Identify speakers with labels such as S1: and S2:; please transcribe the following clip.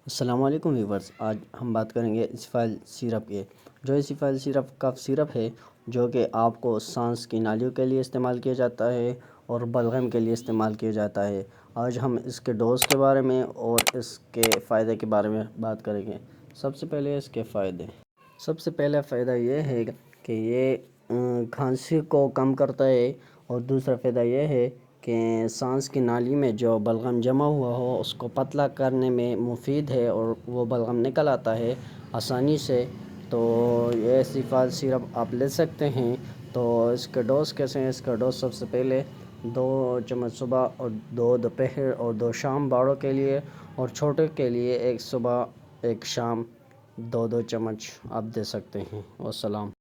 S1: अस्सलाम वालेकुम व्यूवर्स। आज हम बात करेंगे एसिफाइल सिरप के। जो एसिफाइल सिरप कफ सिरप है, जो कि आपको सांस की नालियों के लिए इस्तेमाल किया जाता है और बलगम के लिए इस्तेमाल किया जाता है। आज हम इसके डोज के बारे में और इसके फ़ायदे के बारे में बात करेंगे। सबसे पहले इसके फ़ायदे। सबसे पहला फ़ायदा ये है कि ये खांसी को कम करता है, और दूसरा फ़ायदा ये है कि सांस की नाली में जो बलगम जमा हुआ हो उसको पतला करने में मुफीद है और वो बलगम निकल आता है आसानी से। तो ये एसिफाइल सिरप आप ले सकते हैं। तो इसका डोज कैसे हैं? इसका डोज सबसे पहले 2 चम्मच सुबह और 2 दोपहर और 2 शाम बड़ों के लिए, और छोटे के लिए 1 सुबह 1 शाम 2-2 चम्मच आप दे सकते हैं। वस्सलाम।